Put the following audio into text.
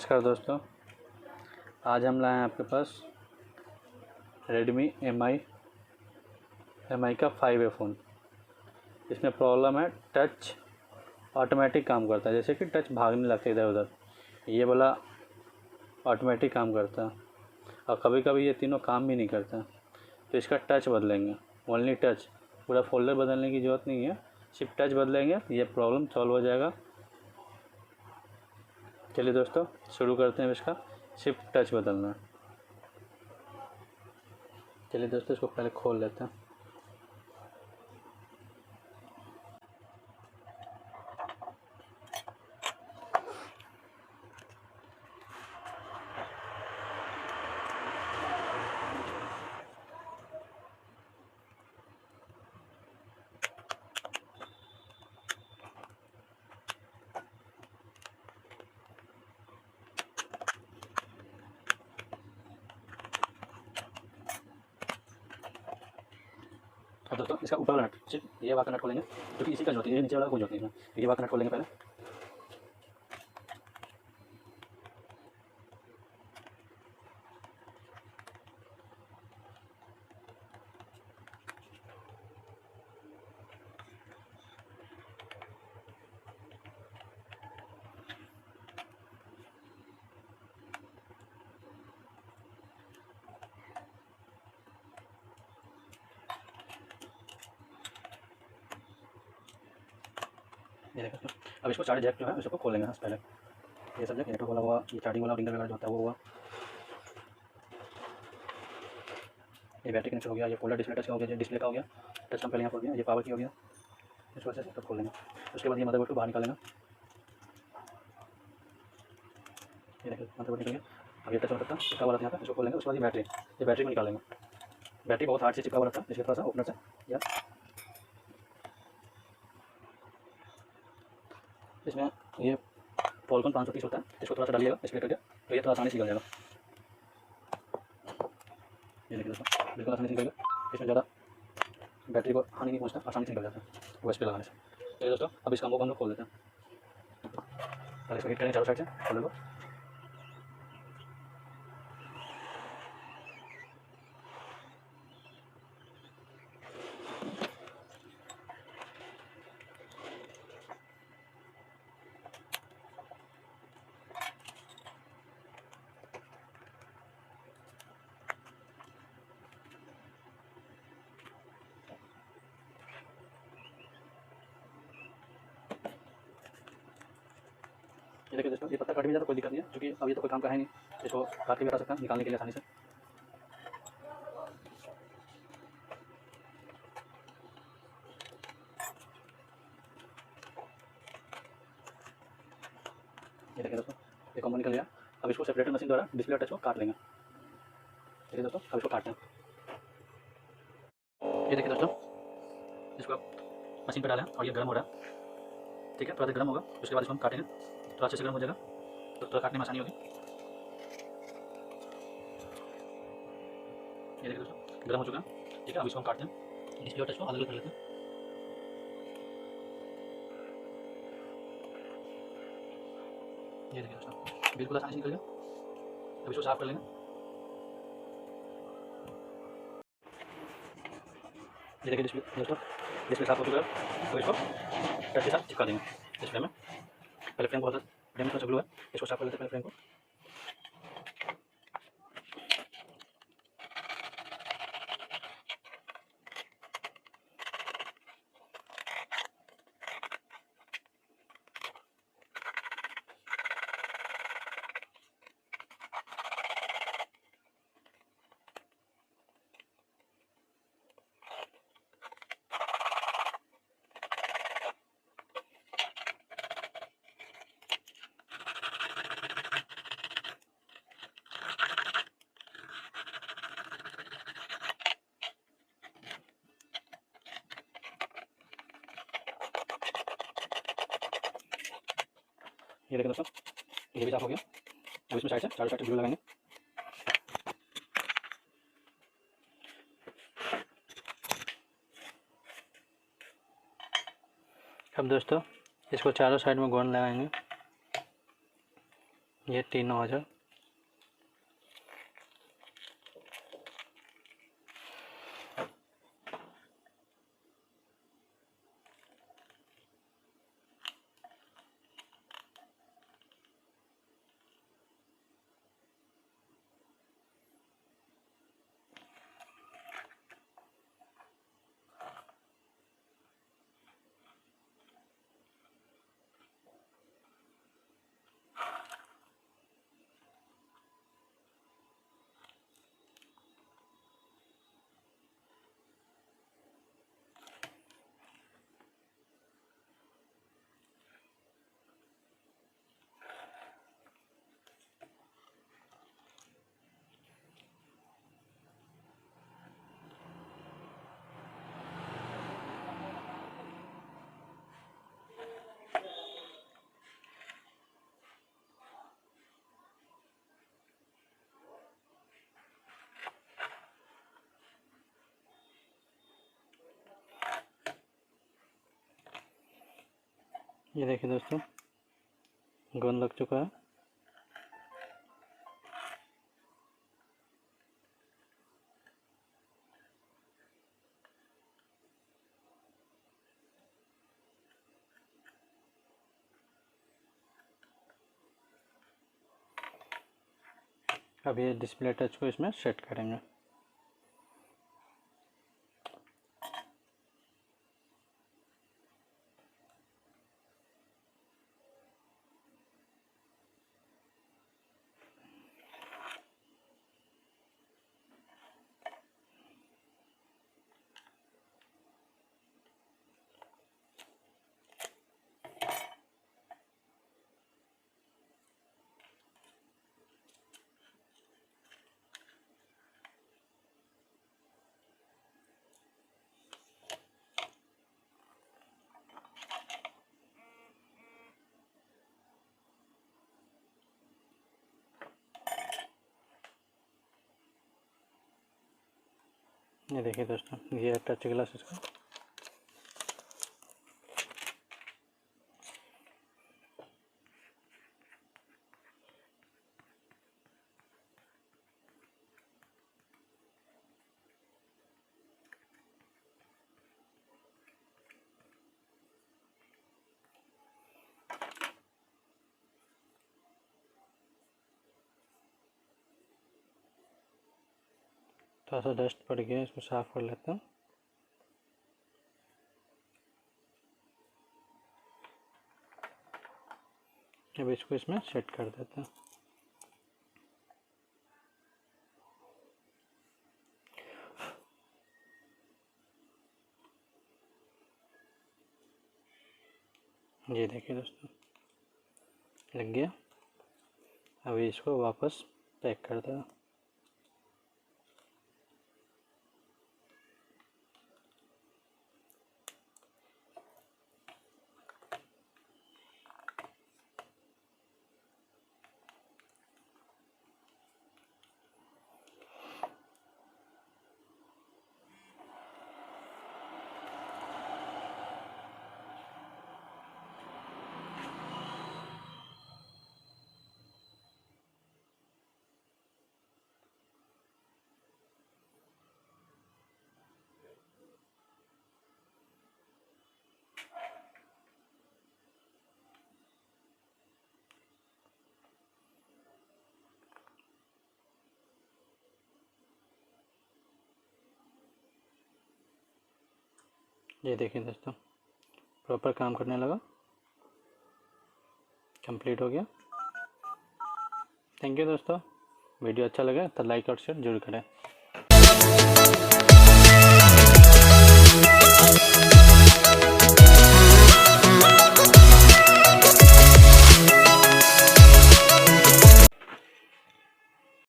नमस्कार दोस्तों, आज हम लाए हैं आपके पास Redmi Mi का 5A फ़ोन। इसमें प्रॉब्लम है टच ऑटोमेटिक काम करता है, जैसे कि टच भागने लगता है इधर उधर। ये वाला ऑटोमेटिक काम करता है और कभी कभी ये तीनों काम भी नहीं करता। तो इसका टच बदलेंगे, ओनली टच, पूरा फोल्डर बदलने की ज़रूरत नहीं है, सिर्फ टच बदलेंगे, ये प्रॉब्लम सॉल्व हो जाएगा। चलिए दोस्तों शुरू करते हैं। इसका सिर्फ टच बदलना है। चलिए दोस्तों इसको पहले खोल लेते हैं। और दोस्तों इसका ऊपर वाला नट, सिर्फ ये वाला नट खोलेंगे क्योंकि इसी का जरूरत है, ये नीचे वाला कोई जरूरत नहीं है। ये वाला नट खोलेंगे पहले। ये देखो, अब इसको चार्ज जैक जो है उसको खोलेंगे पहले। ये सब जैक नेटवर्क वाला हुआ, ये चार्जिंग वाला रिंगर वगैरह जो होता है वो हुआ, ये बैटरी कनेक्शन हो गया, ये फोल्डर डिस्प्ले टच का हो गया, ये डिस्प्ले का हो गया, टच का पहले यहाँ खोल दिया, ये पावर की हो गया। इसको ऐसे सब खोल लेंगे। उसके बाद ये मदरबोर्ड को बाहर निकालेंगे। ये देखिए मदरबोर्ड निकल गया। अब ये टच हो सकता है, चिपका हुआ रहता है यहाँ पे, इसको खोलेंगे। उसके बाद ये बैटरी को निकालेंगे। बैटरी बहुत हार्ड से चिपका हुआ रहता है, इसलिए थोड़ा सा ओपनर से या इसमें ये पॉलकॉन 530 होता है, इसको थोड़ा सा डालिएगा स्प्रे करके, तो ये थोड़ा आसानी से निकल जाएगा। ये देखिए दोस्तों बिल्कुल आसानी से निकलेगा, इसमें ज़्यादा बैटरी को हानि नहीं पहुँचता, आसानी से निकल जाता है वो स्प्रे लगाने से। चलिए दोस्तों अब इस कम्बो को हम लोग खोल देते हैं। पहले इसको हिट करेंगे चारों साइड से, खोल लो। ये देखिए दोस्तों ये पत्ता कट भी जाता कोई दिक्कत नहीं है, क्योंकि अब ये तो कोई काम का है नहीं, इसको काट के भी हटा सकते हैं निकालने के लिए आसानी से। ये देखिए दोस्तों ये कॉम्बो निकल गया। अब इसको सेपरेटर मशीन द्वारा डिस्प्ले टच को काट लेंगे। देखिए दोस्तों अब इसको काटते हैं। ये देखिए दोस्तों इसको आप मशीन पर डालें और ये गर्म हो रहा है, ठीक है, थोड़ा देर गर्म होगा, उसके बाद इसको हम काटेंगे, थोड़ा अच्छे से गर्म हो जाएगा तो थोड़ा काटने में आसानी होगी। ये देखिए दोस्तों गर्म हो चुका है, ठीक है। अब इसको हम काटते हैं, डिस्प्ले और टच को अलग अलग कर लेते हैं। ये देखिए दोस्तों बिल्कुल आसानी से निकल गया। अब इसको साफ कर लेंगे। ये देखिए डिस्प्ले साफ हो चुका है, तो इसको टच के साथ चिपका देंगे डिस्प्ले में। पहले फ्रेम को होता है, फ्रेम थोड़ा सा ग्लू है, इसको साफ कर लेते हैं पहले फ्रेम को। ये देखिए दोस्तों ये भी साफ हो गया। अब इसमें साइड से चारों साइड ग्लू लगाएंगे। अब दोस्तों इसको चारों साइड में गोंद लगाएंगे। ये तीनों आ जाओ। ये देखिए दोस्तों, गोंद लग चुका है। अब ये डिस्प्ले टच को इसमें सेट करेंगे। ये देखिए दोस्तों, ये टच ग्लास इसका। थोड़ा सा डस्ट पड़ गया, इसको साफ कर लेता हूँ। अब इसको इसमें सेट कर देते हैं। ये देखिए दोस्तों, लग गया। अभी इसको वापस पैक कर दें। ये देखिए दोस्तों, प्रॉपर काम करने लगा, कंप्लीट हो गया। थैंक यू दोस्तों, वीडियो अच्छा लगे तो लाइक और शेयर जरूर करें।